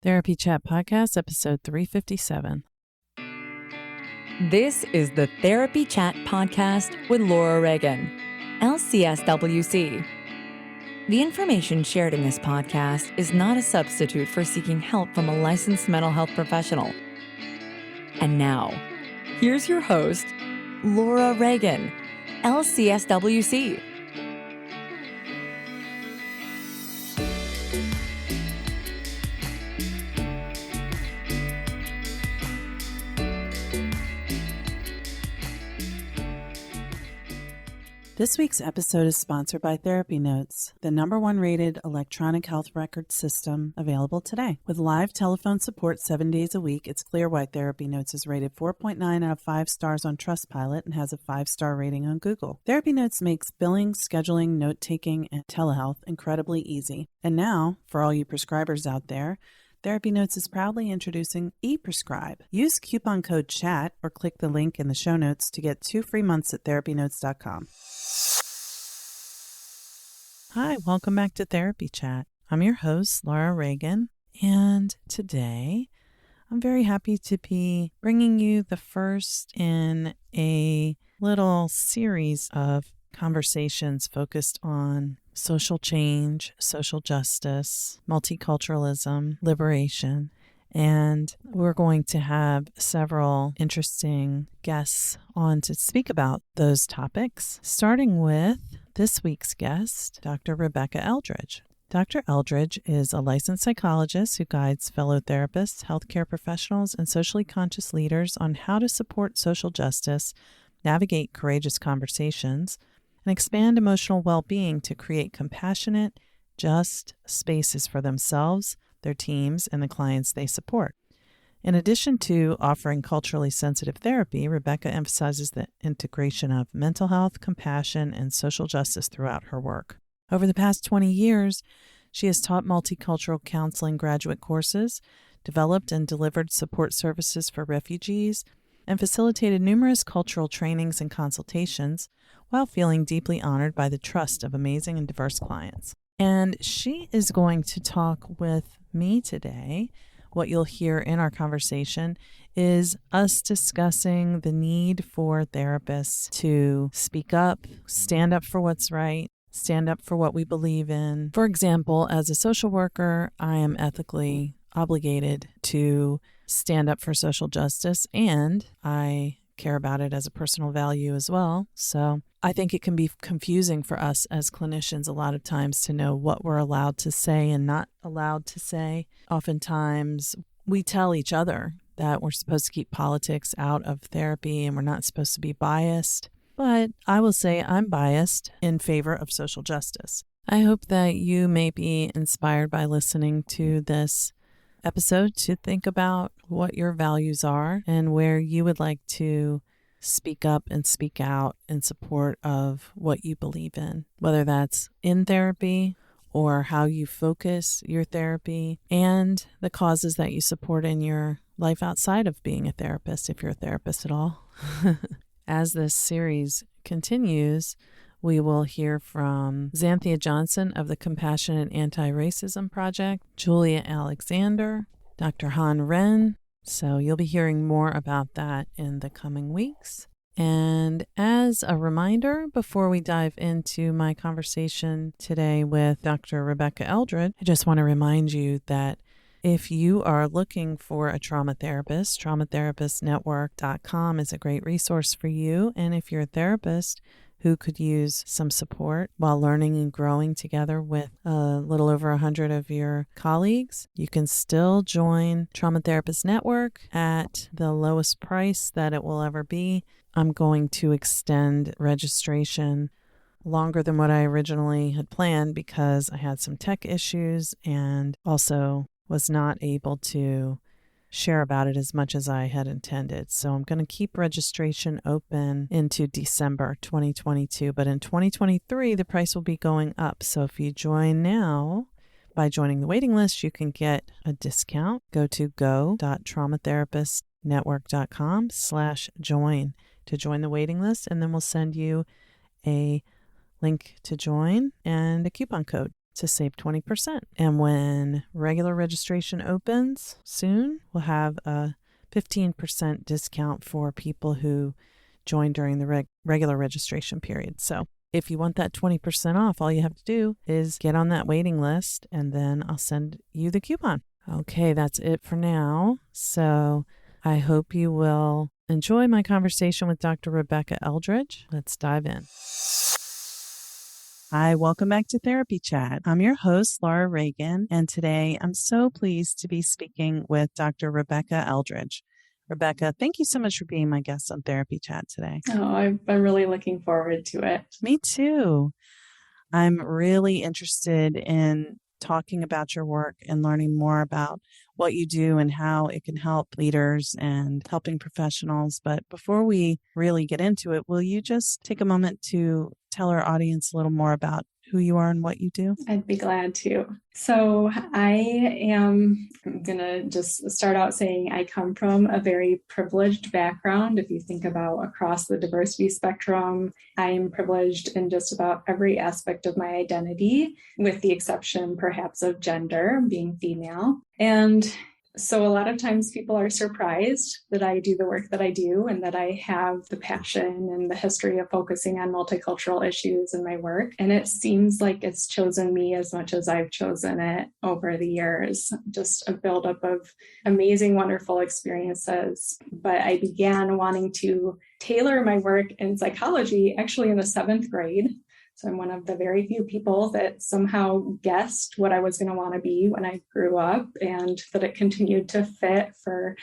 Therapy Chat Podcast, episode 357. This is the Therapy Chat Podcast with Laura Reagan, LCSWC. The information shared in this podcast is not a substitute for seeking help from a licensed mental health professional. And now, here's your host, Laura Reagan, LCSWC. This week's episode is sponsored by Therapy Notes, the #1 rated electronic health record system available today. With live telephone support 7 days a week, it's clear why Therapy Notes is rated 4.9 out of 5 stars on Trustpilot and has a 5-star rating on Google. Therapy Notes makes billing, scheduling, note-taking, and telehealth incredibly easy. And now, for all you prescribers out there, Therapy Notes is proudly introducing ePrescribe. Use coupon code CHAT or click the link in the show notes to get 2 free months at therapynotes.com. Hi, welcome back to Therapy Chat. I'm your host, Laura Reagan, and today I'm very happy to be bringing you the first in a little series of conversations focused on social change, social justice, multiculturalism, liberation, and we're going to have several interesting guests on to speak about those topics, starting with this week's guest, Dr. Rebecca Eldredge. Dr. Eldredge is a licensed psychologist who guides fellow therapists, healthcare professionals, and socially conscious leaders on how to support social justice, navigate courageous conversations, and expand emotional well-being to create compassionate, just spaces for themselves, their teams, and the clients they support. In addition to offering culturally sensitive therapy, Rebecca emphasizes the integration of mental health, compassion, and social justice throughout her work. Over the past 20 years, she has taught multicultural counseling graduate courses, developed and delivered support services for refugees, and facilitated numerous cultural trainings and consultations while feeling deeply honored by the trust of amazing and diverse clients. And she is going to talk with me today. What you'll hear in our conversation is us discussing the need for therapists to speak up, stand up for what's right, stand up for what we believe in. For example, as a social worker, I am ethically obligated to stand up for social justice, and I care about it as a personal value as well. So I think it can be confusing for us as clinicians a lot of times to know what we're allowed to say and not allowed to say. Oftentimes we tell each other that we're supposed to keep politics out of therapy and we're not supposed to be biased. But I will say I'm biased in favor of social justice. I hope that you may be inspired by listening to this episode to think about what your values are and where you would like to speak up and speak out in support of what you believe in, whether that's in therapy or how you focus your therapy and the causes that you support in your life outside of being a therapist, if you're a therapist at all. As this series continues, we will hear from Xanthia Johnson of the Compassionate Anti-Racism Project, Julia Alexander, Dr. Han Ren. So you'll be hearing more about that in the coming weeks. And as a reminder, before we dive into my conversation today with Dr. Rebecca Eldredge, I just want to remind you that if you are looking for a trauma therapist, traumatherapistnetwork.com is a great resource for you. And if you're a therapist who could use some support while learning and growing together with a little over 100 of your colleagues, you can still join Trauma Therapist Network at the lowest price that it will ever be. I'm going to extend registration longer than what I originally had planned because I had some tech issues and also was not able to share about it as much as I had intended. So I'm going to keep registration open into December 2022, but in 2023, the price will be going up. So if you join now, by joining the waiting list, you can get a discount. Go to go.traumatherapistnetwork.com/join to join the waiting list, and then we'll send you a link to join and a coupon code. to save 20%. And when regular registration opens soon, we'll have a 15% discount for people who join during the regular registration period. So if you want that 20% off, all you have to do is get on that waiting list, and then I'll send you the coupon. Okay, that's it for now. So I hope you will enjoy my conversation with Dr. Rebecca Eldredge. Let's dive in. Hi, welcome back to Therapy Chat. I'm your host, Laura Reagan, and today I'm so pleased to be speaking with Dr. Rebecca Eldredge. Rebecca, thank you so much for being my guest on Therapy Chat today. Oh, I'm really looking forward to it. Me too. I'm really interested in talking about your work and learning more about what you do and how it can help leaders and helping professionals. But before we really get into it, will you just take a moment to tell our audience a little more about who you are and what you do? I'd be glad to. So I'm going to just start out saying I come from a very privileged background. If you think about across the diversity spectrum, I am privileged in just about every aspect of my identity, with the exception perhaps of gender, being female. And so a lot of times people are surprised that I do the work that I do and that I have the passion and the history of focusing on multicultural issues in my work. And it seems like it's chosen me as much as I've chosen it over the years, just a buildup of amazing, wonderful experiences. But I began wanting to tailor my work in psychology actually in the 7th grade. So I'm one of the very few people that somehow guessed what I was going to want to be when I grew up, and that it continued to fit for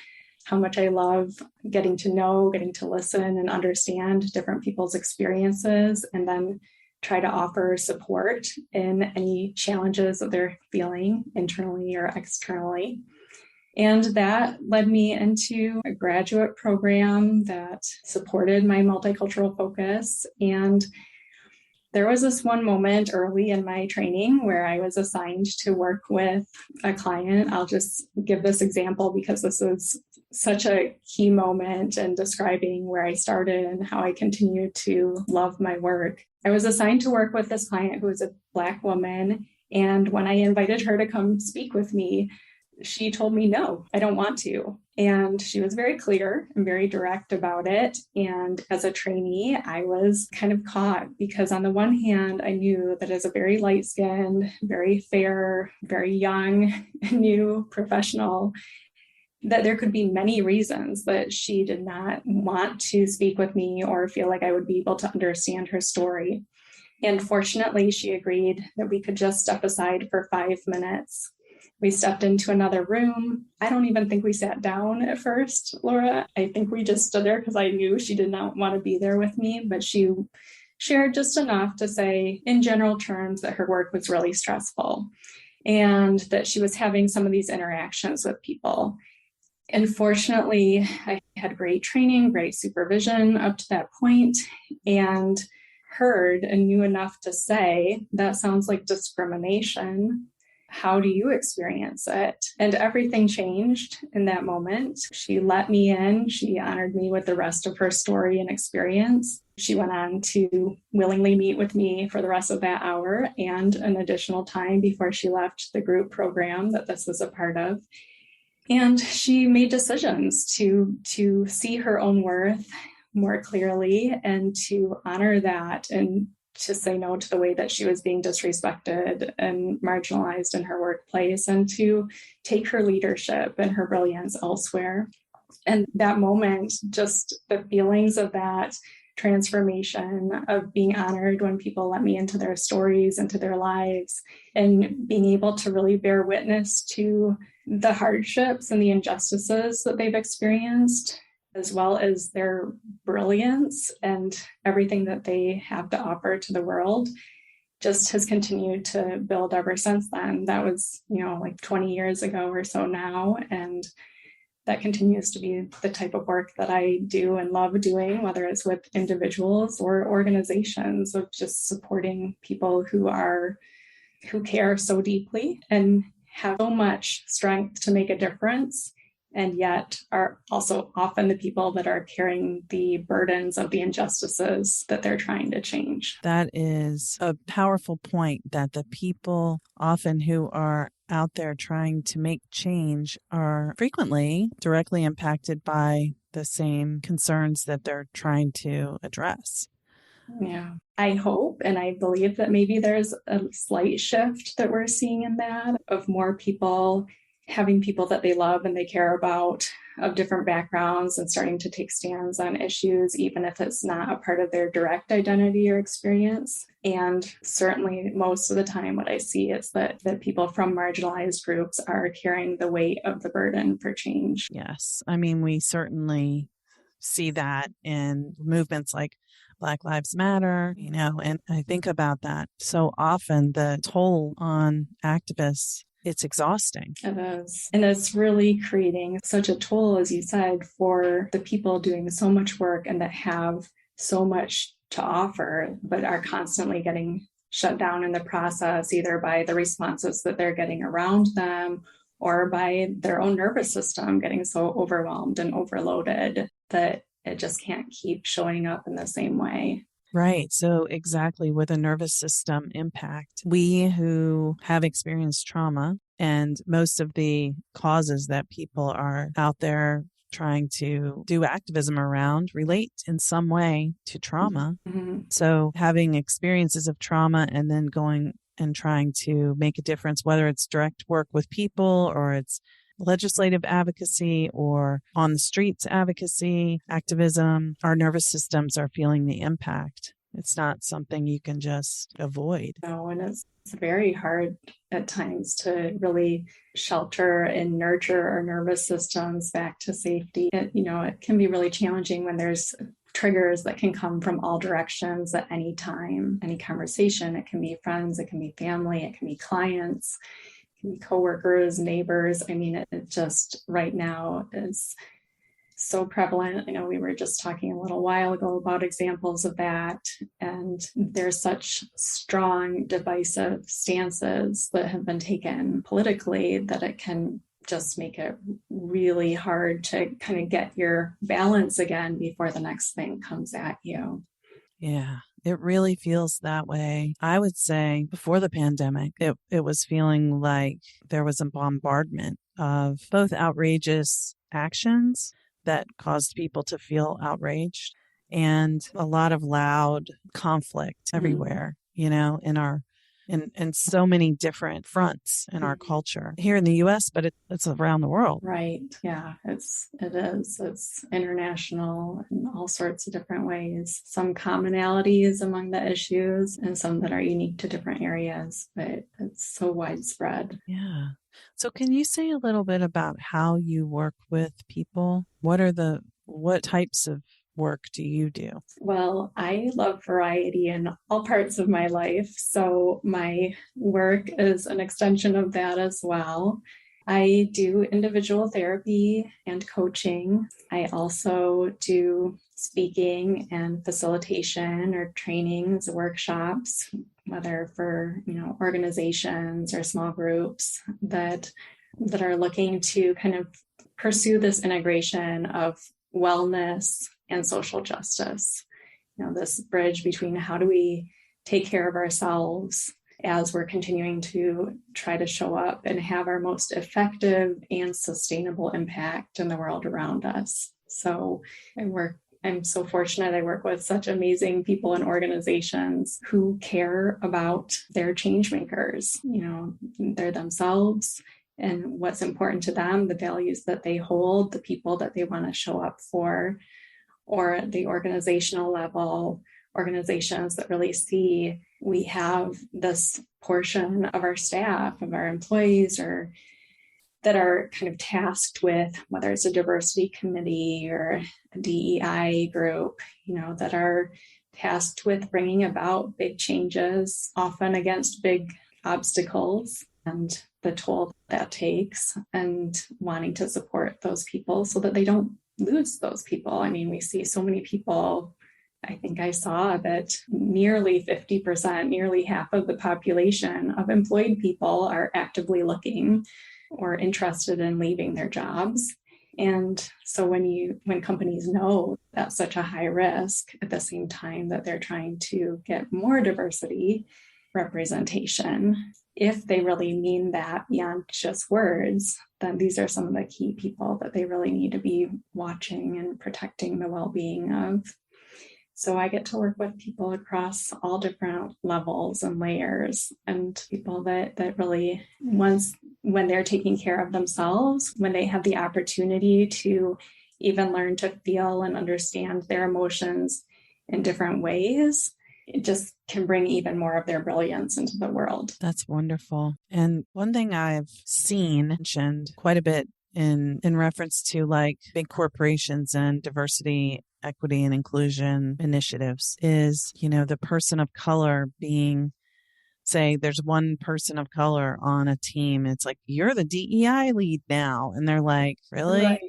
how much I love getting to know, getting to listen and understand different people's experiences, and then try to offer support in any challenges that they're feeling internally or externally. And that led me into a graduate program that supported my multicultural focus. And there was this one moment early in my training where I was assigned to work with a client. I'll just give this example because this is such a key moment in describing where I started and how I continue to love my work. I was assigned to work with this client who was a Black woman. And when I invited her to come speak with me, she told me, no, I don't want to. And she was very clear and very direct about it. And as a trainee, I was kind of caught because on the one hand, I knew that as a very light-skinned, very fair, very young, new professional, that there could be many reasons that she did not want to speak with me or feel like I would be able to understand her story. And fortunately, she agreed that we could just step aside for 5 minutes. We stepped into another room. I don't even think we sat down at first, Laura. I think we just stood there because I knew she did not want to be there with me, but she shared just enough to say in general terms that her work was really stressful and that she was having some of these interactions with people. And fortunately, I had great training, great supervision up to that point, and heard and knew enough to say, that sounds like discrimination. How do you experience it? And everything changed in that moment. She let me in. She honored me with the rest of her story and experience. She went on to willingly meet with me for the rest of that hour and an additional time before she left the group program that this was a part of. And she made decisions to see her own worth more clearly and to honor that and to say no to the way that she was being disrespected and marginalized in her workplace and to take her leadership and her brilliance elsewhere. And that moment, just the feelings of that transformation of being honored when people let me into their stories, into their lives, and being able to really bear witness to the hardships and the injustices that they've experienced, as well as their brilliance and everything that they have to offer to the world, just has continued to build ever since then. That was, like 20 years ago or so now. And that continues to be the type of work that I do and love doing, whether it's with individuals or organizations, of just supporting people who care so deeply and have so much strength to make a difference and yet are also often the people that are carrying the burdens of the injustices that they're trying to change. That is a powerful point, that the people often who are out there trying to make change are frequently directly impacted by the same concerns that they're trying to address. Yeah, I hope and I believe that maybe there's a slight shift that we're seeing in that, of more people having people that they love and they care about of different backgrounds and starting to take stands on issues, even if it's not a part of their direct identity or experience. And certainly most of the time what I see is that people from marginalized groups are carrying the weight of the burden for change. Yes. I mean, we certainly see that in movements like Black Lives Matter, and I think about that so often, the toll on activists. It's exhausting. It is. And it's really creating such a toll, as you said, for the people doing so much work and that have so much to offer, but are constantly getting shut down in the process, either by the responses that they're getting around them or by their own nervous system getting so overwhelmed and overloaded that it just can't keep showing up in the same way. Right. So exactly, with a nervous system impact, we who have experienced trauma, and most of the causes that people are out there trying to do activism around relate in some way to trauma. Mm-hmm. So having experiences of trauma and then going and trying to make a difference, whether it's direct work with people or it's legislative advocacy or on the streets advocacy, activism, our nervous systems are feeling the impact. It's not something you can just avoid. No, and it's very hard at times to really shelter and nurture our nervous systems back to safety. It can be really challenging when there's triggers that can come from all directions at any time, any conversation. It can be friends, it can be family, it can be clients, coworkers, neighbors. I mean, it just right now is so prevalent. I know we were just talking a little while ago about examples of that, and there's such strong divisive stances that have been taken politically that it can just make it really hard to kind of get your balance again before the next thing comes at you. Yeah. It really feels that way. I would say before the pandemic, it was feeling like there was a bombardment of both outrageous actions that caused people to feel outraged and a lot of loud conflict everywhere, in so many different fronts in our culture here in the US, but it's around the world. Right. Yeah, it is. It's international in all sorts of different ways. Some commonalities among the issues and some that are unique to different areas, but it's so widespread. Yeah. So can you say a little bit about how you work with people? What types of work do you do? Well, I love variety in all parts of my life. So my work is an extension of that as well. I do individual therapy and coaching. I also do speaking and facilitation or trainings, workshops, whether for, organizations or small groups that are looking to kind of pursue this integration of wellness and social justice. This bridge between how do we take care of ourselves as we're continuing to try to show up and have our most effective and sustainable impact in the world around us. So I'm so fortunate. I work with such amazing people and organizations who care about their change makers. They're themselves and what's important to them, the values that they hold, the people that they want to show up for, or at the organizational level, organizations that really see we have this portion of our staff, of our employees, or that are kind of tasked with, whether it's a diversity committee or a DEI group, that are tasked with bringing about big changes, often against big obstacles and the toll that takes, and wanting to support those people so that they don't lose those people. I mean, we see so many people. I think I saw that nearly 50%, nearly half of the population of employed people are actively looking or interested in leaving their jobs. And so when companies know that's such a high risk at the same time that they're trying to get more diversity representation, if they really mean that beyond just words, then these are some of the key people that they really need to be watching and protecting the well-being of. So I get to work with people across all different levels and layers, and people that really, once when they're taking care of themselves, when they have the opportunity to even learn to feel and understand their emotions in different ways, it just can bring even more of their brilliance into the world. That's wonderful. And one thing I've seen mentioned quite a bit in reference to like big corporations and diversity, equity, and inclusion initiatives is, the person of color being, say, there's one person of color on a team. It's like, you're the DEI lead now. And they're like, really? Right.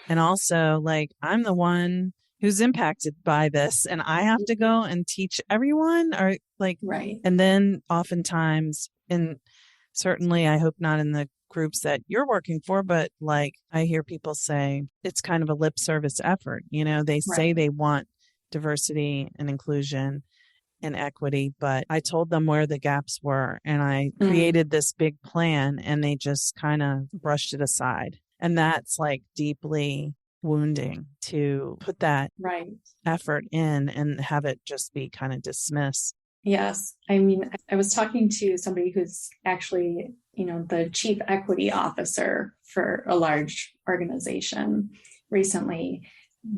And also, like, I'm the one who's impacted by this and I have to go and teach everyone, or like, Right. and then oftentimes, and certainly I hope not in the groups that you're working for, but like I hear people say it's kind of a lip service effort. They say Right. they want diversity and inclusion and equity, but I told them where the gaps were and I created this big plan and they just kind of brushed it aside. And that's like deeply wounding to put that Right. effort in and have it just be kind of dismissed. Yes. I mean, I was talking to somebody who's actually, the chief equity officer for a large organization recently,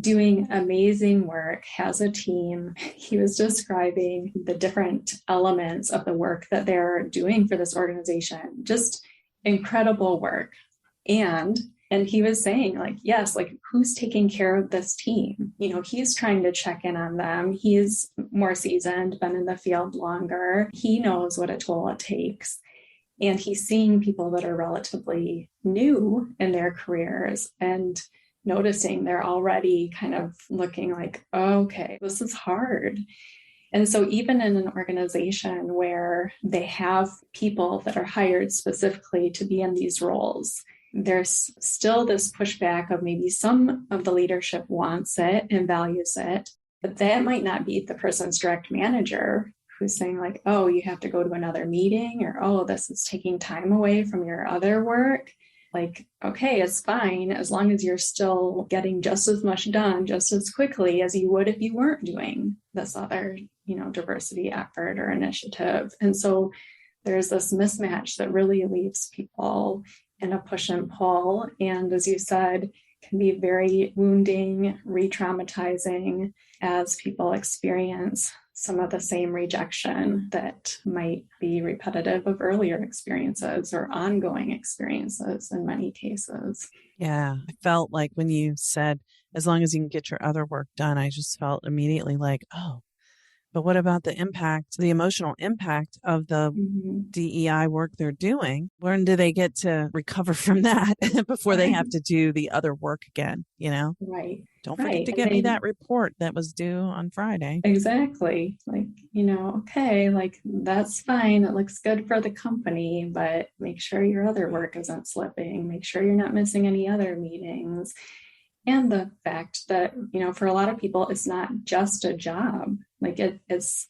doing amazing work, has a team. He was describing the different elements of the work that they're doing for this organization. Just incredible work. And he was saying, like, yes, like, who's taking care of this team? He's trying to check in on them. He's more seasoned, been in the field longer. He knows what a toll it takes. And he's seeing people that are relatively new in their careers and noticing they're already kind of looking like, oh, okay, this is hard. And so even in an organization where they have people that are hired specifically to be in these roles, there's still this pushback of maybe some of the leadership wants it and values it, but that might not be the person's direct manager who's saying like, oh, you have to go to another meeting, or, oh, this is taking time away from your other work. Like, okay, it's fine as long as you're still getting just as much done just as quickly as you would if you weren't doing this other, diversity effort or initiative. And so there's this mismatch that really leaves people in a push and pull. And as you said, can be very wounding, re-traumatizing as people experience some of the same rejection that might be repetitive of earlier experiences or ongoing experiences in many cases. Yeah. I felt like when you said, as long as you can get your other work done, I just felt immediately like, oh, but what about the impact, the emotional impact of the DEI work they're doing? When do they get to recover from that before they have to do the other work again? Right. Don't forget to get me that report that was due on Friday. Exactly. Like, okay, like, that's fine. It looks good for the company, but make sure your other work isn't slipping. Make sure you're not missing any other meetings. And the fact that, for a lot of people, it's not just a job. Like it's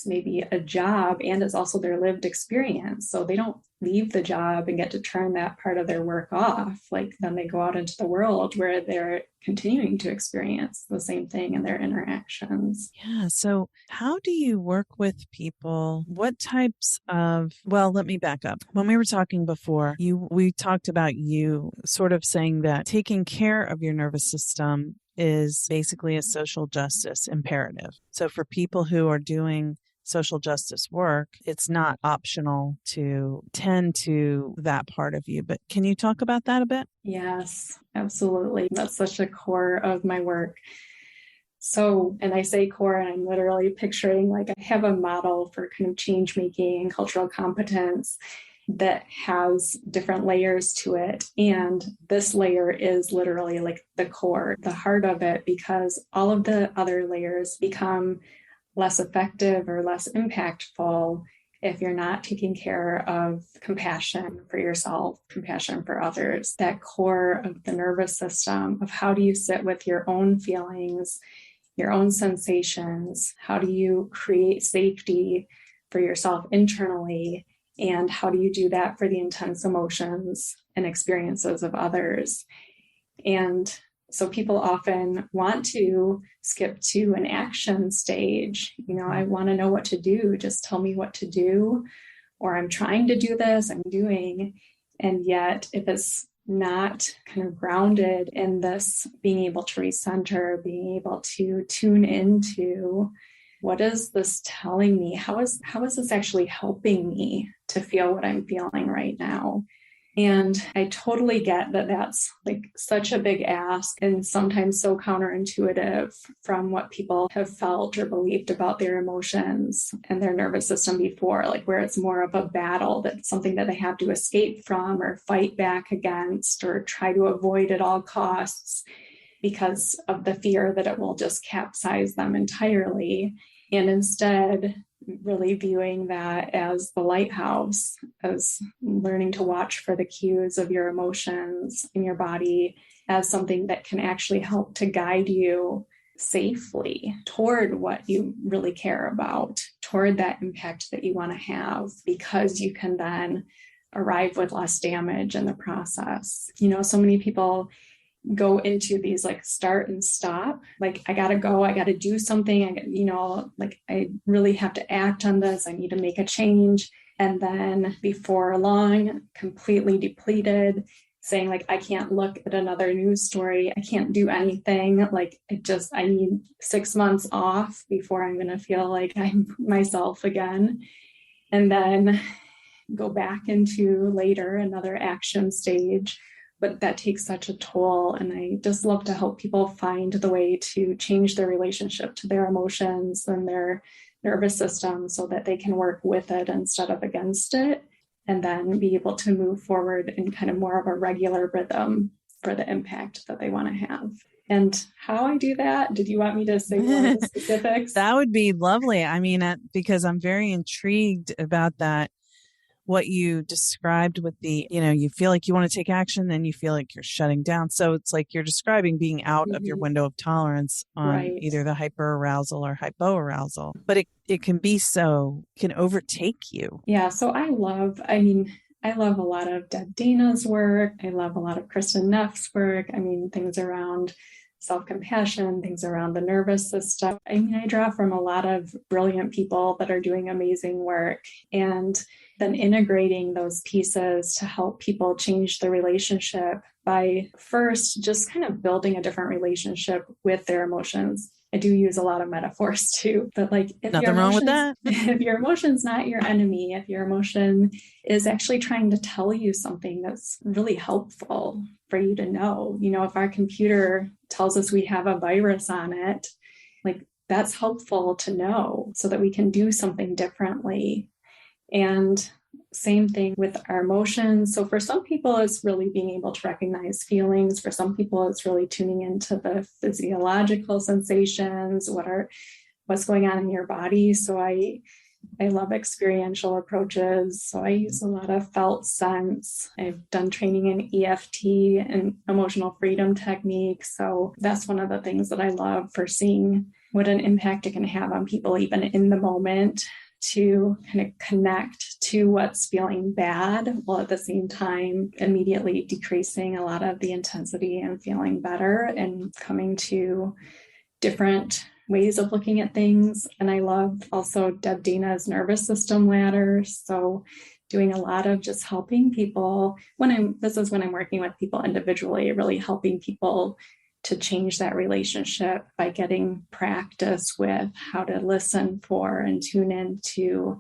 maybe a job and it's also their lived experience. So they don't leave the job and get to turn that part of their work off. Like then they go out into the world where they're continuing to experience the same thing in their interactions. Yeah. So how do you work with people? What types of, well, let me back up. When we were talking before, we talked about you sort of saying that taking care of your nervous system is basically a social justice imperative. So for people who are doing social justice work, it's not optional to tend to that part of you. But can you talk about that a bit? Yes, absolutely. That's such a core of my work. So, and I say core, and I'm literally picturing like I have a model for kind of change making and cultural competence that has different layers to it. And this layer is literally like the core, the heart of it, because all of the other layers become less effective or less impactful if you're not taking care of compassion for yourself, compassion for others, that core of the nervous system of how do you sit with your own feelings, your own sensations, how do you create safety for yourself internally, and how do you do that for the intense emotions and experiences of others. And so people often want to skip to an action stage. I want to know what to do. Just tell me what to do. Or I'm trying to do this, I'm doing. And yet, if it's not kind of grounded in this being able to recenter, being able to tune into what is this telling me? How is this actually helping me to feel what I'm feeling right now? And I totally get that that's like such a big ask and sometimes so counterintuitive from what people have felt or believed about their emotions and their nervous system before, like where it's more of a battle, that's something that they have to escape from or fight back against or try to avoid at all costs because of the fear that it will just capsize them entirely. And instead, really viewing that as the lighthouse, as learning to watch for the cues of your emotions in your body as something that can actually help to guide you safely toward what you really care about, toward that impact that you want to have, because you can then arrive with less damage in the process. So many people go into these like start and stop, like I gotta go, I gotta do something, I really have to act on this, I need to make a change, and then before long completely depleted, saying like I can't look at another news story, I can't do anything, like I need 6 months off before I'm gonna feel like I'm myself again, and then go back into later another action stage. But that takes such a toll. And I just love to help people find the way to change their relationship to their emotions and their nervous system so that they can work with it instead of against it, and then be able to move forward in kind of more of a regular rhythm for the impact that they want to have. And how I do that, did you want me to say more of the specifics? That would be lovely. I mean, because I'm very intrigued about that. What you described with you feel like you want to take action, then you feel like you're shutting down. So it's like you're describing being out of your window of tolerance on either the hyperarousal or hypoarousal. But it can overtake you. Yeah. So I love a lot of Deb Dana's work. I love a lot of Kristen Neff's work. Things around self-compassion, things around the nervous system. I draw from a lot of brilliant people that are doing amazing work, and then integrating those pieces to help people change the relationship by first just kind of building a different relationship with their emotions. I do use a lot of metaphors too, but like nothing wrong with that. If your emotion's not your enemy, if your emotion is actually trying to tell you something that's really helpful for you to know, if our computer tells us we have a virus on it, like that's helpful to know so that we can do something differently. And same thing with our emotions. So for some people, it's really being able to recognize feelings. For some people, it's really tuning into the physiological sensations, what's going on in your body. So I love experiential approaches. So I use a lot of felt sense. I've done training in EFT and emotional freedom techniques. So that's one of the things that I love for seeing what an impact it can have on people, even in the moment, to kind of connect to what's feeling bad while at the same time immediately decreasing a lot of the intensity and feeling better and coming to different ways of looking at things. And I love also Deb Dana's nervous system ladder. So doing a lot of just helping people when I'm working with people individually, really helping people to change that relationship by getting practice with how to listen for and tune into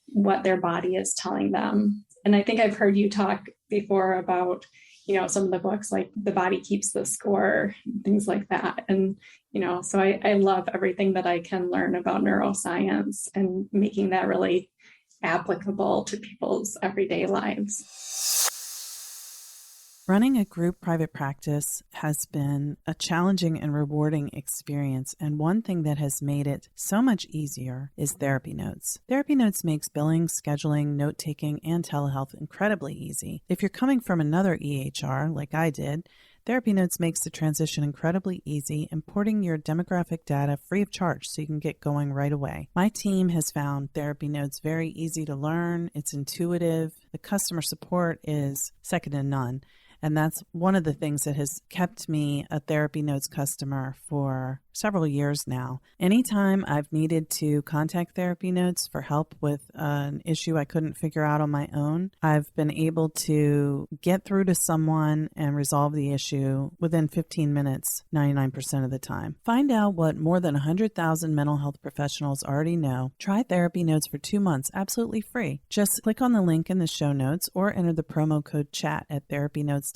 what their body is telling them. And I think I've heard you talk before about, some of the books like The Body Keeps the Score, things like that. And, so I love everything that I can learn about neuroscience and making that really – applicable to people's everyday lives. Running a group private practice has been a challenging and rewarding experience, and one thing that has made it so much easier is Therapy Notes. Therapy Notes makes billing, scheduling, note taking, and telehealth incredibly easy. If you're coming from another EHR, like I did, Therapy Notes makes the transition incredibly easy, importing your demographic data free of charge so you can get going right away. My team has found Therapy Notes very easy to learn, it's intuitive, the customer support is second to none. And that's one of the things that has kept me a Therapy Notes customer for several years now. Anytime I've needed to contact Therapy Notes for help with an issue I couldn't figure out on my own, I've been able to get through to someone and resolve the issue within 15 minutes, 99% of the time. Find out what more than 100,000 mental health professionals already know. Try Therapy Notes for 2 months absolutely free. Just click on the link in the show notes or enter the promo code CHAT at therapynotes.com.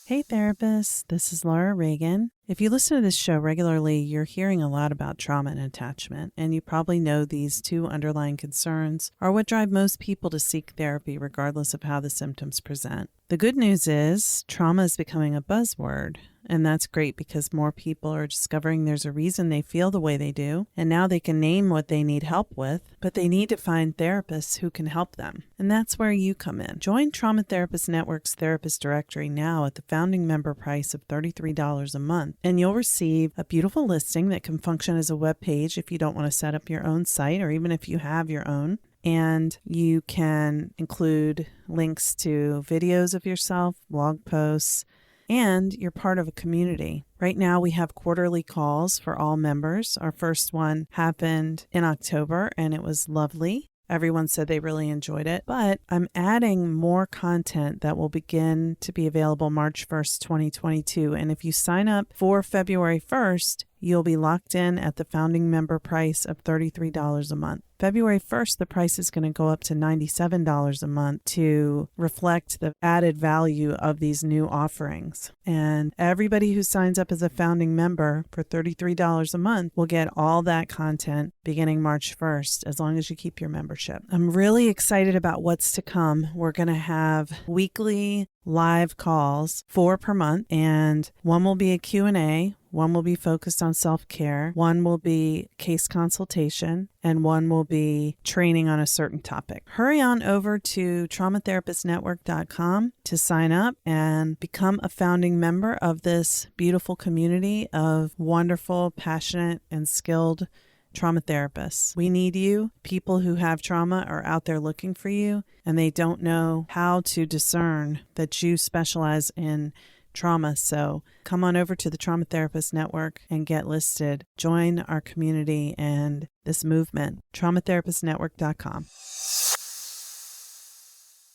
Hey therapists, this is Laura Reagan. If you listen to this show regularly, you're hearing a lot about trauma and attachment, and you probably know these two underlying concerns are what drive most people to seek therapy regardless of how the symptoms present. The good news is trauma is becoming a buzzword, and that's great because more people are discovering there's a reason they feel the way they do, and now they can name what they need help with, but they need to find therapists who can help them. And that's where you come in. Join Trauma Therapist Network's therapist directory now at the founding member price of $33 a month, and you'll receive a beautiful listing that can function as a web page if you don't want to set up your own site, or even if you have your own. And you can include links to videos of yourself, blog posts, and you're part of a community. Right now, we have quarterly calls for all members. Our first one happened in October, and it was lovely. Everyone said they really enjoyed it, but I'm adding more content that will begin to be available March 1st, 2022. And if you sign up for February 1st, you'll be locked in at the founding member price of $33 a month. February 1st, the price is going to go up to $97 a month to reflect the added value of these new offerings. And everybody who signs up as a founding member for $33 a month will get all that content beginning March 1st, as long as you keep your membership. I'm really excited about what's to come. We're going to have weekly live calls, 4 per month, and one will be a Q&A, one will be focused on self-care, one will be case consultation, and one will be training on a certain topic. Hurry on over to traumatherapistnetwork.com to sign up and become a founding member of this beautiful community of wonderful, passionate, and skilled trauma therapists. We need you. People who have trauma are out there looking for you, and they don't know how to discern that you specialize in trauma. So come on over to the Trauma Therapist Network and get listed. Join our community and this movement. traumatherapistnetwork.com.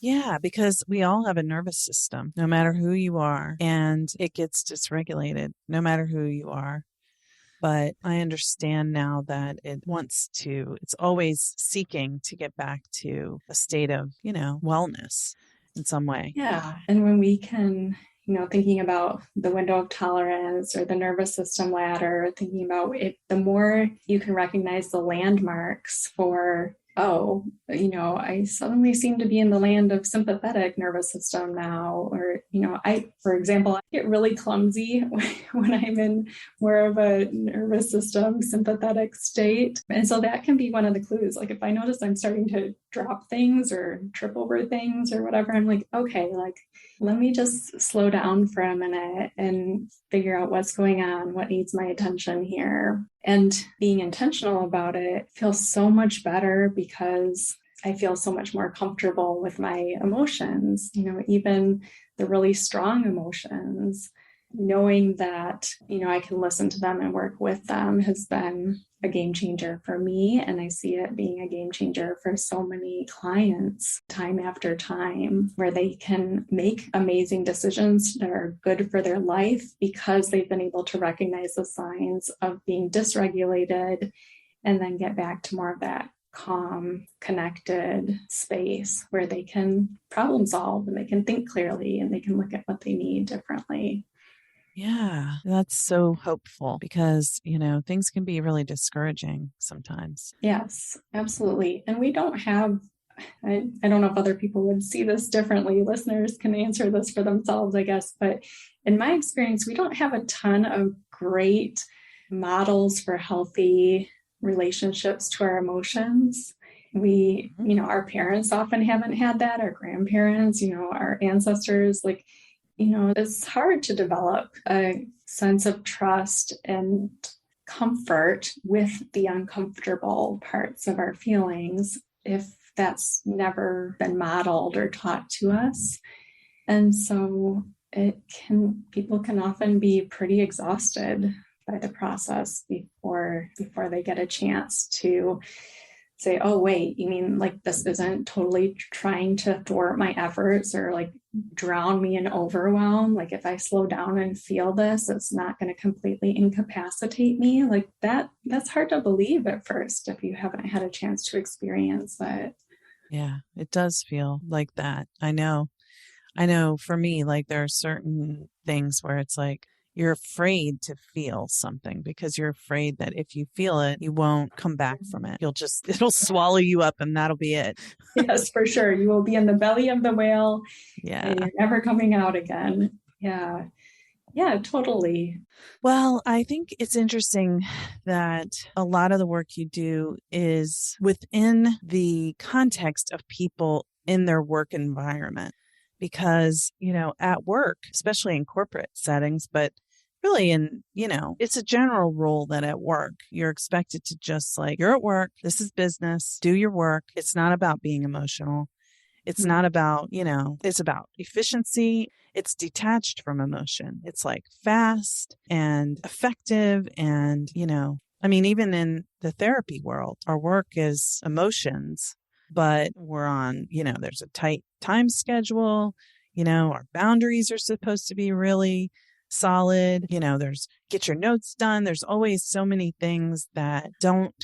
Yeah, because we all have a nervous system, no matter who you are, and it gets dysregulated, no matter who you are. But I understand now that it's always seeking to get back to a state of, wellness in some way. Yeah. And when we can, thinking about the window of tolerance or the nervous system ladder, thinking about it, the more you can recognize the landmarks for, I suddenly seem to be in the land of sympathetic nervous system now. Or, for example, I get really clumsy when I'm in more of a nervous system sympathetic state. And so that can be one of the clues. Like if I notice I'm starting to drop things or trip over things or whatever, I'm like, okay, let me just slow down for a minute and figure out what's going on, what needs my attention here. And being intentional about it feels so much better because I feel so much more comfortable with my emotions, even the really strong emotions. Knowing that, I can listen to them and work with them has been a game changer for me. And I see it being a game changer for so many clients time after time, where they can make amazing decisions that are good for their life because they've been able to recognize the signs of being dysregulated and then get back to more of that calm, connected space where they can problem solve and they can think clearly and they can look at what they need differently. Yeah, that's so hopeful because, things can be really discouraging sometimes. Yes, absolutely. And we don't have I don't know if other people would see this differently. Listeners can answer this for themselves, I guess. But in my experience, we don't have a ton of great models for healthy relationships to our emotions. Our parents often haven't had that, our grandparents, our ancestors, it's hard to develop a sense of trust and comfort with the uncomfortable parts of our feelings if that's never been modeled or taught to us. And so people can often be pretty exhausted by the process before they get a chance to say, oh, wait, you mean like this isn't totally trying to thwart my efforts or like drown me in overwhelm? Like if I slow down and feel this, it's not going to completely incapacitate me. Like that's hard to believe at first if you haven't had a chance to experience it. Yeah, it does feel like that. I know for me, like there are certain things where it's like you're afraid to feel something because you're afraid that if you feel it, you won't come back from it. It'll swallow you up and that'll be it. Yes, for sure. You will be in the belly of the whale and Yeah. you're never coming out again. Yeah. Yeah, totally. Well, I think it's interesting that a lot of the work you do is within the context of people in their work environment. Because, at work, especially in corporate settings, but really it's a general rule that at work, you're expected to just like, you're at work, this is business, do your work. It's not about being emotional. It's not about, it's about efficiency. It's detached from emotion. It's like fast and effective. And, I mean, even in the therapy world, our work is emotions, but we're on, there's a tight time schedule. Our boundaries are supposed to be really solid. There's get your notes done. There's always so many things that don't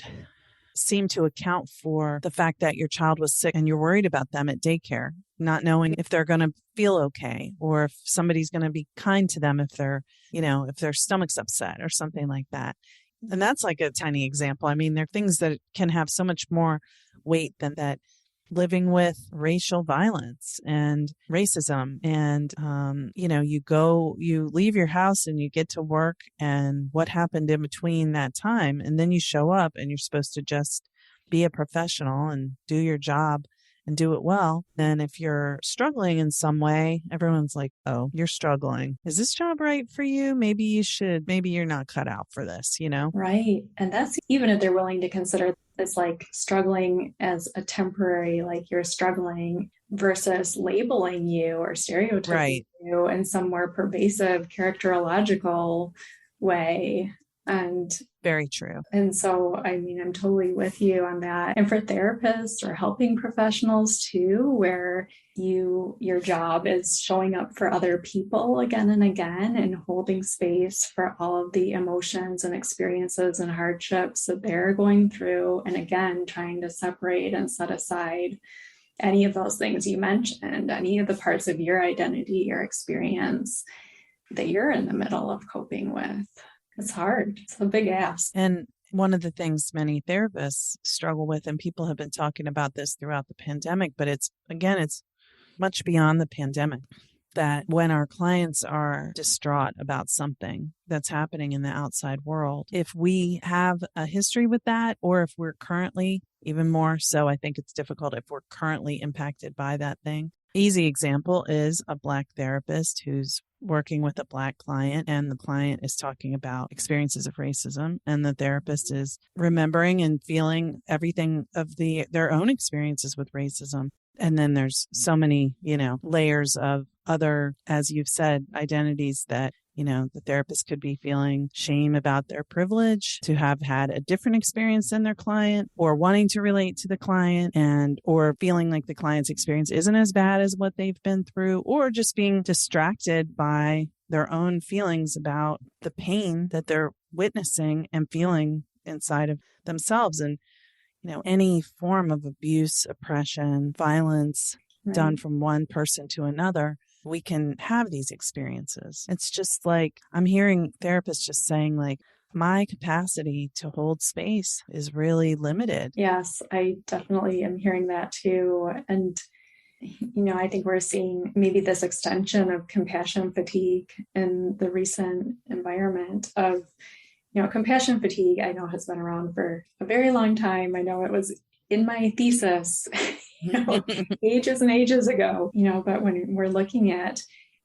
seem to account for the fact that your child was sick and you're worried about them at daycare, not knowing if they're going to feel okay or if somebody's going to be kind to them if their stomach's upset or something like that. And that's like a tiny example. I mean, there are things that can have so much more weight than that. Living with racial violence and racism and you leave your house and you get to work and what happened in between that time, and then you show up and you're supposed to just be a professional and do your job and do it well. Then if you're struggling in some way, everyone's like, oh, you're struggling, is this job right for you? Maybe you're not cut out for this. Right. And that's even if they're willing to consider this like struggling as a temporary, like you're struggling versus labeling you or stereotyping Right. you in some more pervasive characterological way. And Very true. And so, I mean, I'm totally with you on that. And for therapists or helping professionals too, where your job is showing up for other people again and again and holding space for all of the emotions and experiences and hardships that they're going through. And again, trying to separate and set aside any of those things you mentioned, any of the parts of your identity, your experience that you're in the middle of coping with. It's hard. It's a big ask. And one of the things many therapists struggle with, and people have been talking about this throughout the pandemic, but it's much beyond the pandemic, that when our clients are distraught about something that's happening in the outside world, if we have a history with that, or if we're currently, even more so, I think it's difficult if we're currently impacted by that thing. Easy example is a Black therapist who's working with a Black client, and the client is talking about experiences of racism, and the therapist is remembering and feeling everything of their own experiences with racism. And then there's so many, layers of other, as you've said, identities that, the therapist could be feeling shame about their privilege to have had a different experience than their client, or wanting to relate to the client, or feeling like the client's experience isn't as bad as what they've been through, or just being distracted by their own feelings about the pain that they're witnessing and feeling inside of themselves. And any form of abuse, oppression, violence done from one person to another, we can have these experiences. It's just like I'm hearing therapists just saying like, my capacity to hold space is really limited. Yes, I definitely am hearing that too. And, I think we're seeing maybe this extension of compassion fatigue in the recent environment of, compassion fatigue, I know has been around for a very long time. I know it was in my thesis, ages and ages ago, but when we're looking at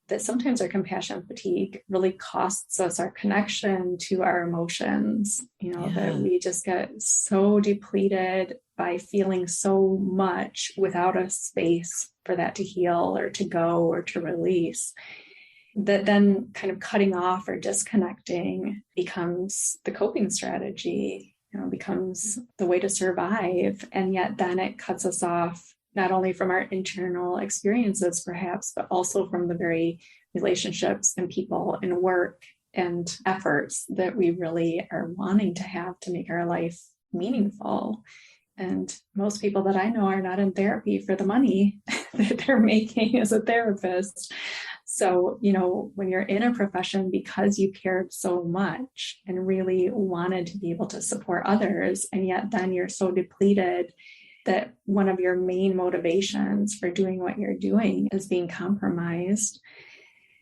that, sometimes our compassion fatigue really costs us our connection to our emotions, that we just get so depleted by feeling so much without a space for that to heal or to go or to release, that then kind of cutting off or disconnecting becomes the coping strategy, becomes the way to survive. And yet then it cuts us off not only from our internal experiences, perhaps, but also from the very relationships and people and work and efforts that we really are wanting to have to make our life meaningful. And most people that I know are not in therapy for the money that they're making as a therapist. So, when you're in a profession because you cared so much and really wanted to be able to support others, and yet then you're so depleted that one of your main motivations for doing what you're doing is being compromised,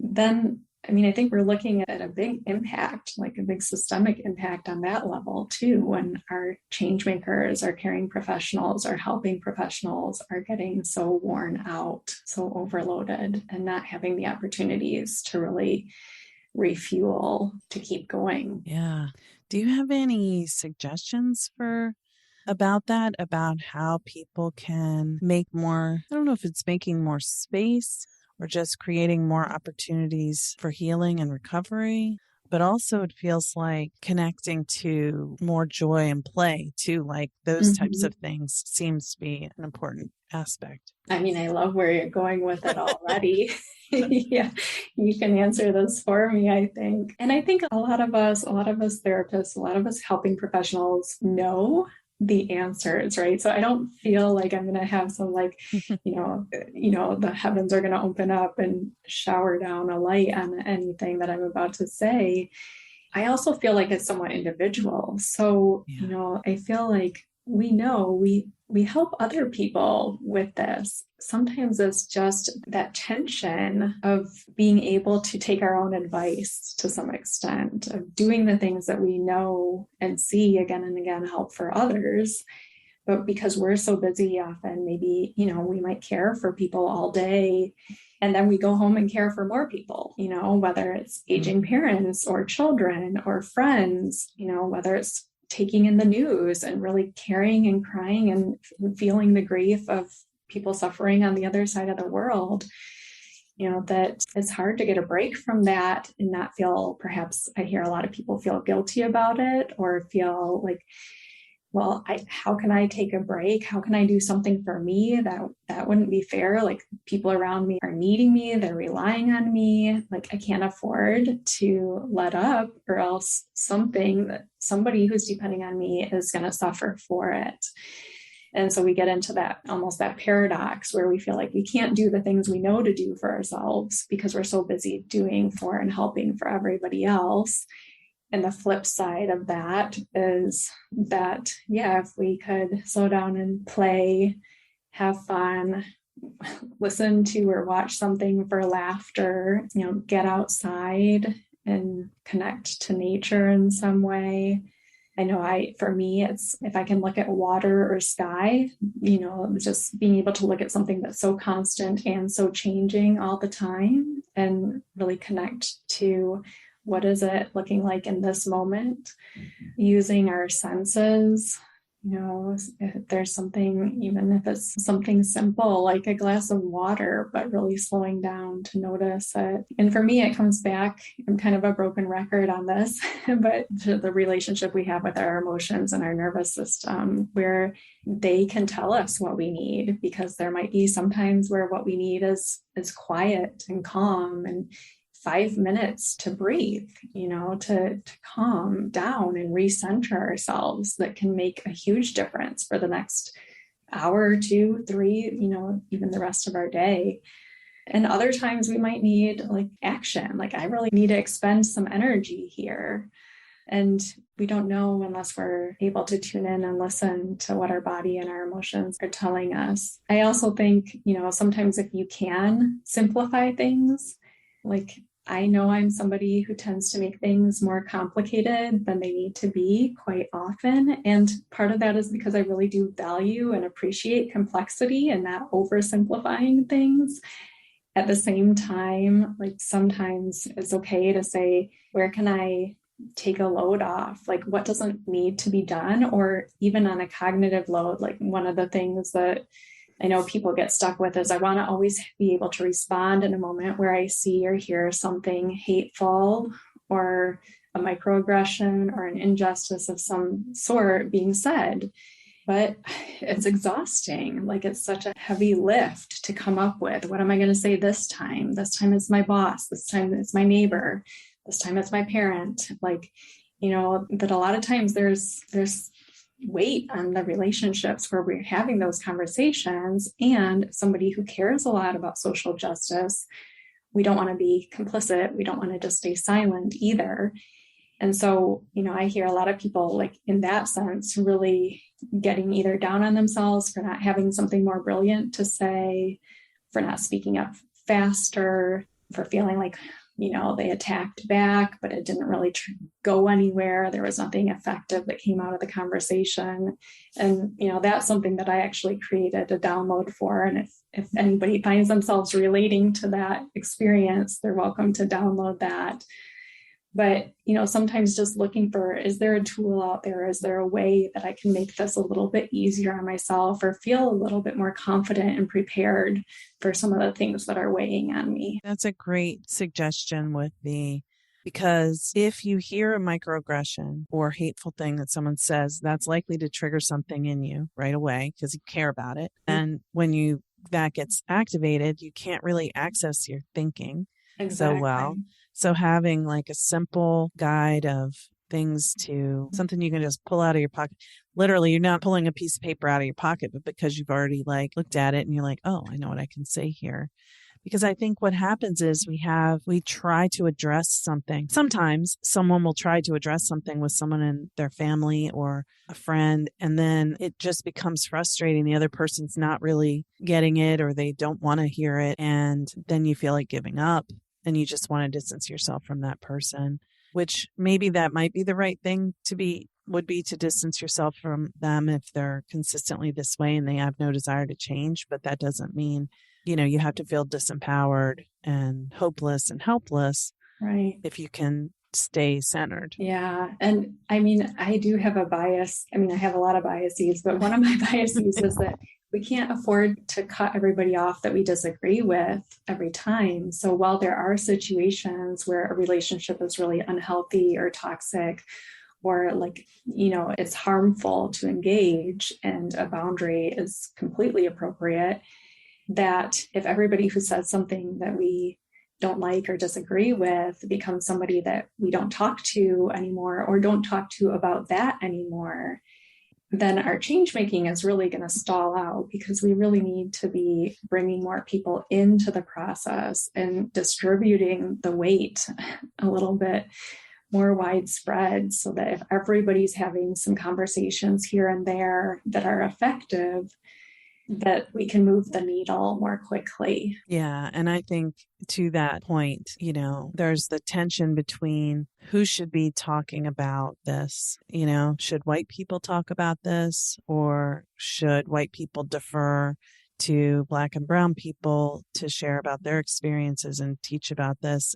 then I think we're looking at a big impact, like a big systemic impact on that level too, when our change makers, our caring professionals, our helping professionals are getting so worn out, so overloaded, and not having the opportunities to really refuel to keep going. Yeah. Do you have any suggestions about that, about how people can make more, I don't know if it's making more space or just creating more opportunities for healing and recovery, but also it feels like connecting to more joy and play too, like those types of things seems to be an important aspect. I love where you're going with it already. Yeah, you can answer this for me, I think. And I think a lot of us therapists, a lot of us helping professionals know the answers, right? So I don't feel like I'm going to have some the heavens are going to open up and shower down a light on anything that I'm about to say. I also feel like it's somewhat individual. So, I feel like we help other people with this. Sometimes it's just that tension of being able to take our own advice to some extent, of doing the things that we know and see again and again help for others. But because we're so busy often, maybe, we might care for people all day. And then we go home and care for more people, whether it's aging parents or children or friends, whether it's taking in the news and really caring and crying and feeling the grief of people suffering on the other side of the world, that it's hard to get a break from that and not feel, perhaps I hear a lot of people feel guilty about it or feel like, well, how can I take a break? How can I do something for me? That wouldn't be fair. Like, people around me are needing me. They're relying on me. Like, I can't afford to let up, or else somebody who's depending on me is going to suffer for it. And so we get into that paradox where we feel like we can't do the things we know to do for ourselves because we're so busy doing for and helping for everybody else. And the flip side of that is that, if we could slow down and play, have fun, listen to or watch something for laughter, get outside and connect to nature in some way. I know for me, it's if I can look at water or sky, just being able to look at something that's so constant and so changing all the time and really connect to what is it looking like in this moment, using our senses, if there's something, even if it's something simple like a glass of water, but really slowing down to notice it. And for me, it comes back, I'm kind of a broken record on this, but to the relationship we have with our emotions and our nervous system, where they can tell us what we need, because there might be sometimes where what we need is quiet and calm and 5 minutes to breathe, to calm down and recenter ourselves, that can make a huge difference for the next hour, 2, 3, even the rest of our day. And other times we might need like action, like I really need to expend some energy here. And we don't know unless we're able to tune in and listen to what our body and our emotions are telling us. I also think, sometimes if you can simplify things, like I know I'm somebody who tends to make things more complicated than they need to be quite often. And part of that is because I really do value and appreciate complexity and not oversimplifying things. At the same time, like sometimes it's okay to say, where can I take a load off? Like what doesn't need to be done? Or even on a cognitive load, like one of the things that I know people get stuck with is I want to always be able to respond in a moment where I see or hear something hateful or a microaggression or an injustice of some sort being said. But it's exhausting. Like it's such a heavy lift to come up with. What am I going to say this time? This time it's my boss. This time it's my neighbor. This time it's my parent. Like, that a lot of times there's weight on the relationships where we're having those conversations, and somebody who cares a lot about social justice, we don't want to be complicit. We don't want to just stay silent either. And so, I hear a lot of people like in that sense, really getting either down on themselves for not having something more brilliant to say, for not speaking up faster, for feeling like, they attacked back, but it didn't really go anywhere. There was nothing effective that came out of the conversation. And, that's something that I actually created a download for. And if anybody finds themselves relating to that experience, they're welcome to download that. But, sometimes just looking for, is there a tool out there? Is there a way that I can make this a little bit easier on myself or feel a little bit more confident and prepared for some of the things that are weighing on me? That's a great suggestion because if you hear a microaggression or hateful thing that someone says, that's likely to trigger something in you right away because you care about it. And when that gets activated, you can't really access your thinking so well. So having like a simple guide of things something you can just pull out of your pocket. Literally, you're not pulling a piece of paper out of your pocket, but because you've already like looked at it and you're like, oh, I know what I can say here. Because I think what happens is we try to address something. Sometimes someone will try to address something with someone in their family or a friend, and then it just becomes frustrating. The other person's not really getting it or they don't want to hear it. And then you feel like giving up and you just want to distance yourself from that person, which maybe that might be the right thing would be to distance yourself from them if they're consistently this way and they have no desire to change. But that doesn't mean you have to feel disempowered and hopeless and helpless, right? If you can stay centered. Yeah. And I mean, I do have a bias. I mean, I have a lot of biases, but one of my biases is that we can't afford to cut everybody off that we disagree with every time. So while there are situations where a relationship is really unhealthy or toxic, or like, it's harmful to engage and a boundary is completely appropriate, that if everybody who says something that we don't like or disagree with becomes somebody that we don't talk to anymore or don't talk to about that anymore, then our change making is really going to stall out, because we really need to be bringing more people into the process and distributing the weight a little bit more widespread, so that if everybody's having some conversations here and there that are effective, that we can move the needle more quickly. Yeah. And I think to that point, there's the tension between who should be talking about this. Should white people talk about this, or should white people defer to Black and brown people to share about their experiences and teach about this?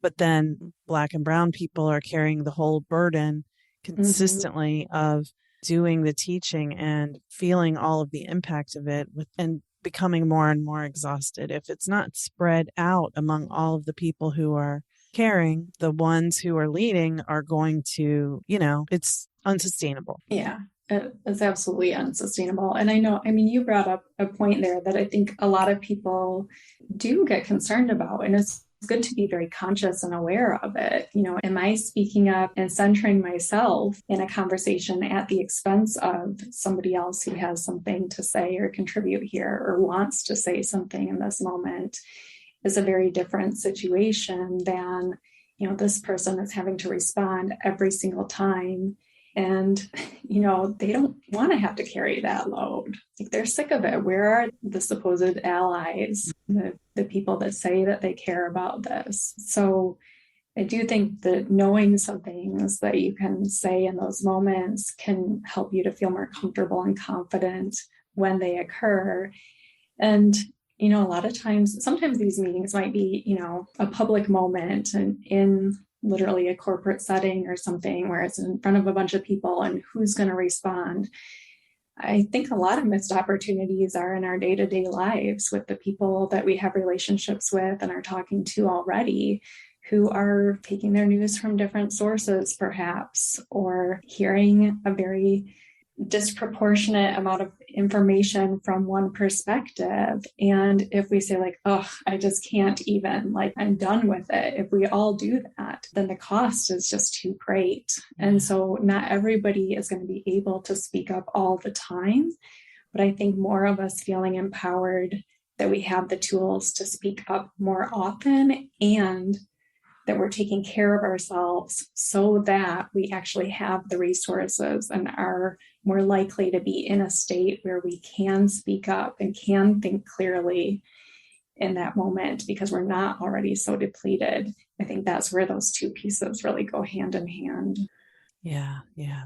But then Black and brown people are carrying the whole burden consistently of doing the teaching and feeling all of the impact of it and becoming more and more exhausted. If it's not spread out among all of the people who are caring, the ones who are leading are going to, it's unsustainable. Yeah, it's absolutely unsustainable. And you brought up a point there that I think a lot of people do get concerned about, and it's good to be very conscious and aware of it. Am I speaking up and centering myself in a conversation at the expense of somebody else who has something to say or contribute here or wants to say something in this moment? Is a very different situation than, this person is having to respond every single time. And, they don't want to have to carry that load. Like, they're sick of it. Where are the supposed allies, the people that say that they care about this? So I do think that knowing some things that you can say in those moments can help you to feel more comfortable and confident when they occur. And, a lot of times, sometimes these meetings might be, a public moment and in literally a corporate setting or something where it's in front of a bunch of people and who's going to respond. I think a lot of missed opportunities are in our day-to-day lives with the people that we have relationships with and are talking to already, who are taking their news from different sources, perhaps, or hearing a very disproportionate amount of information from one perspective. And if we say like, oh, I just can't even, like, I'm done with it. If we all do that, then the cost is just too great. And so not everybody is going to be able to speak up all the time. But I think more of us feeling empowered that we have the tools to speak up more often, and that we're taking care of ourselves so that we actually have the resources and are more likely to be in a state where we can speak up and can think clearly in that moment, because we're not already so depleted. I think that's where those two pieces really go hand in hand. Yeah,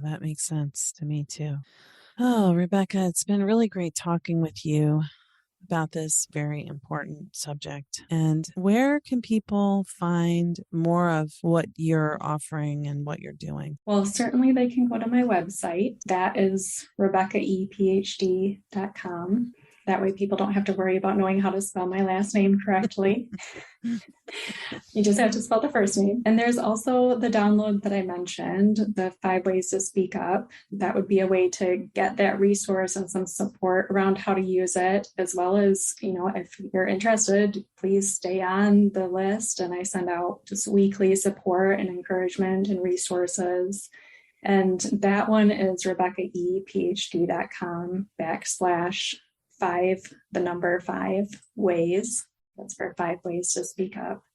that makes sense to me too. Oh, Rebecca, it's been really great talking with you about this very important subject. And where can people find more of what you're offering and what you're doing? Well, certainly they can go to my website. That is RebeccaEPhD.com. That way people don't have to worry about knowing how to spell my last name correctly. You just have to spell the first name. And there's also the download that I mentioned, the 5 ways to speak up. That would be a way to get that resource and some support around how to use it, as well as, if you're interested, please stay on the list. And I send out just weekly support and encouragement and resources. And that one is RebeccaEPhD.com/5 ways. That's for 5 ways to speak up.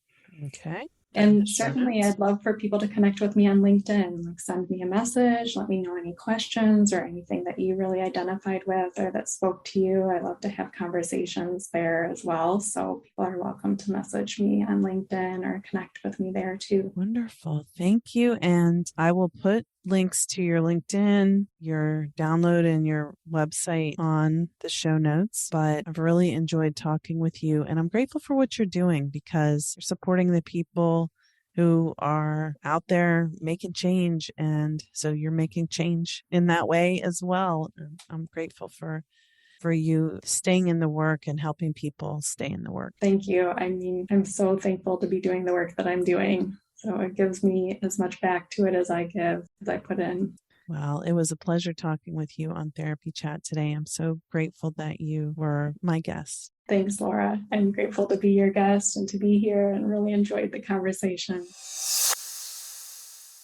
Okay. And certainly I'd love for people to connect with me on LinkedIn. Like, send me a message, let me know any questions or anything that you really identified with or that spoke to you. I love to have conversations there as well. So people are welcome to message me on LinkedIn or connect with me there too. Wonderful. Thank you. And I will put links to your LinkedIn, your download, and your website on the show notes. But I've really enjoyed talking with you, and I'm grateful for what you're doing, because you're supporting the people who are out there making change. And so you're making change in that way as well. And I'm grateful for you staying in the work and helping people stay in the work. Thank you. I mean, I'm so thankful to be doing the work that I'm doing. So it gives me as much back to it as I give, as I put in. Well, it was a pleasure talking with you on Therapy Chat today. I'm so grateful that you were my guest. Thanks, Laura. I'm grateful to be your guest and to be here, and really enjoyed the conversation.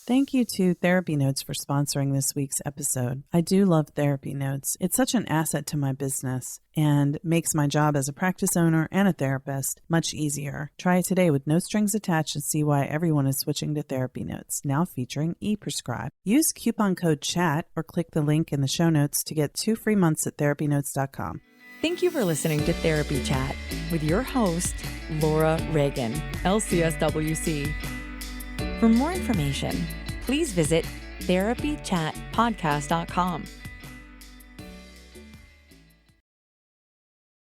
Thank you to Therapy Notes for sponsoring this week's episode. I do love Therapy Notes. It's such an asset to my business and makes my job as a practice owner and a therapist much easier. Try it today with no strings attached and see why everyone is switching to Therapy Notes, now featuring ePrescribe. Use coupon code CHAT or click the link in the show notes to get 2 free months at therapynotes.com. Thank you for listening to Therapy Chat with your host, Laura Reagan, LCSWC. For more information, please visit therapychatpodcast.com.